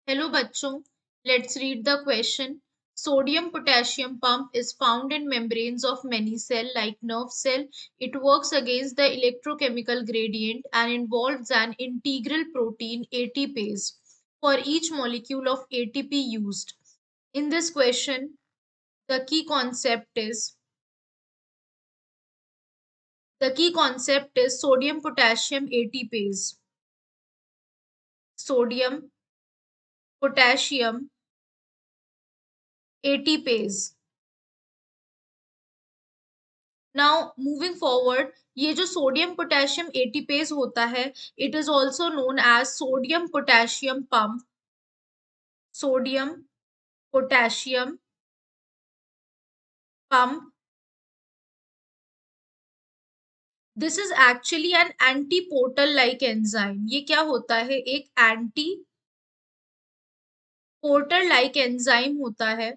Hello bachcho, let's read the question. Sodium potassium pump is found in membranes of many cell like nerve cell. It works against the electrochemical gradient and involves an integral protein ATPase for each molecule of ATP used. In this question, the key concept is sodium potassium ATPase. Sodium potassium ATPase. Now moving forward, ये जो sodium potassium ATPase होता है, it is also known as sodium potassium pump. Sodium potassium pump. This is actually an antiporter like enzyme. ये क्या होता है? एक anti portal like enzyme होता है.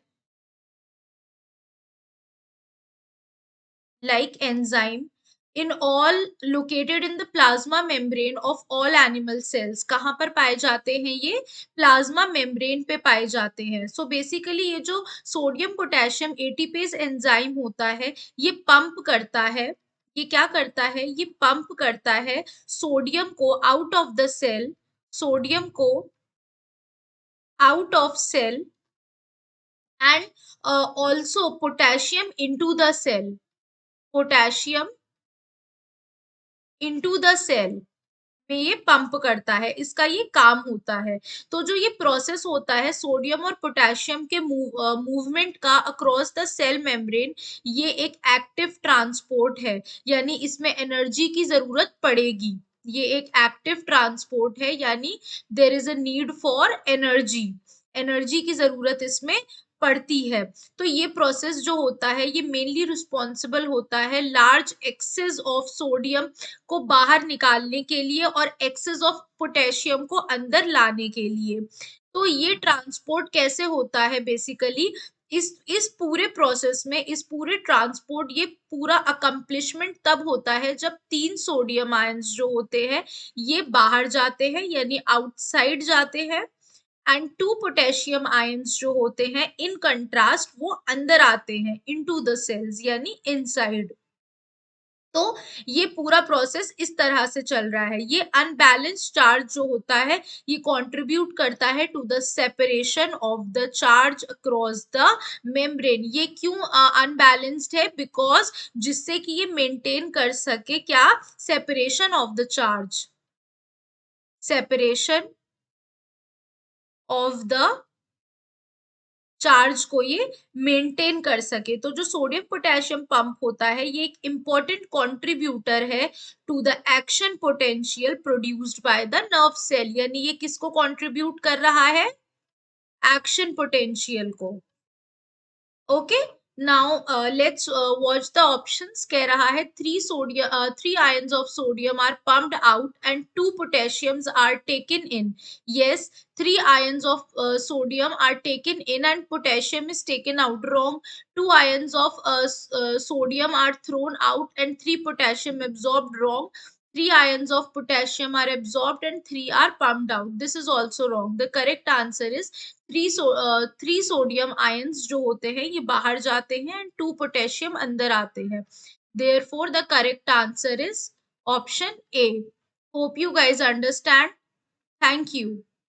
like enzyme in all located in the plasma membrane of all animal cells. कहाँ पर पाए जाते हैं? ये प्लाज्मा मेम्ब्रेन पे पाए जाते हैं. सो बेसिकली ये जो सोडियम पोटेशियम एटीपेज एंजाइम होता है, ये पंप करता है. ये क्या करता है? ये पंप करता है सोडियम को out of the cell. Sodium को out of cell and also potassium into the cell. Potassium into the cell में ये पंप करता है. इसका ये काम होता है. तो जो ये प्रोसेस होता है सोडियम और पोटेशियम के मूवमेंट का अक्रॉस द सेल मेम्ब्रेन, ये एक एक्टिव ट्रांसपोर्ट है. यानी इसमें एनर्जी की जरूरत पड़ेगी. ये एक एक्टिव ट्रांसपोर्ट है, यानी there is a need for energy. Energy की जरूरत इसमें पड़ती है. तो ये प्रोसेस जो होता है, ये मेनली रिस्पॉन्सिबल होता है लार्ज एक्सेस ऑफ सोडियम को बाहर निकालने के लिए और एक्सेस ऑफ पोटेशियम को अंदर लाने के लिए. तो ये ट्रांसपोर्ट कैसे होता है? बेसिकली इस पूरे प्रोसेस में, इस पूरे ट्रांसपोर्ट, ये पूरा अकम्प्लिशमेंट तब होता है जब 3 सोडियम आयंस जो होते हैं ये बाहर जाते हैं, यानी आउटसाइड जाते हैं. एंड 2 पोटेशियम आयंस जो होते हैं इन कंट्रास्ट वो अंदर आते हैं इनटू द सेल्स, यानी इनसाइड. तो ये पूरा प्रोसेस इस तरह से चल रहा है. ये अनबैलेंस्ड चार्ज जो होता है ये कंट्रीब्यूट करता है to the separation of the charge across the membrane. ये क्यों अनबैलेंस्ड है? बिकॉज जिससे कि ये मेंटेन कर सके क्या? Separation of the charge. Separation of the charge को ये मेंटेन कर सके. तो जो सोडियम पोटेशियम पंप होता है ये एक इंपॉर्टेंट कंट्रीब्यूटर है to the action potential produced by the nerve cell. यानी ये किसको कंट्रीब्यूट कर रहा है? एक्शन पोटेंशियल को. Okay, now let's watch the options. कह रहा है 3 ions of sodium are pumped out and 2 potassiums are taken in. Yes, 3 ions of sodium are taken in and potassium is taken out. Wrong. 2 ions of sodium are thrown out and 3 potassium absorbed. Wrong. 3 ions of potassium are absorbed and 3 are pumped out. This is also wrong. The correct answer is 3 sodium ions जो होते हैं ये बाहर जाते हैं and 2 potassium अंदर आते हैं. Therefore, the correct answer is option A. Hope you guys understand. Thank you.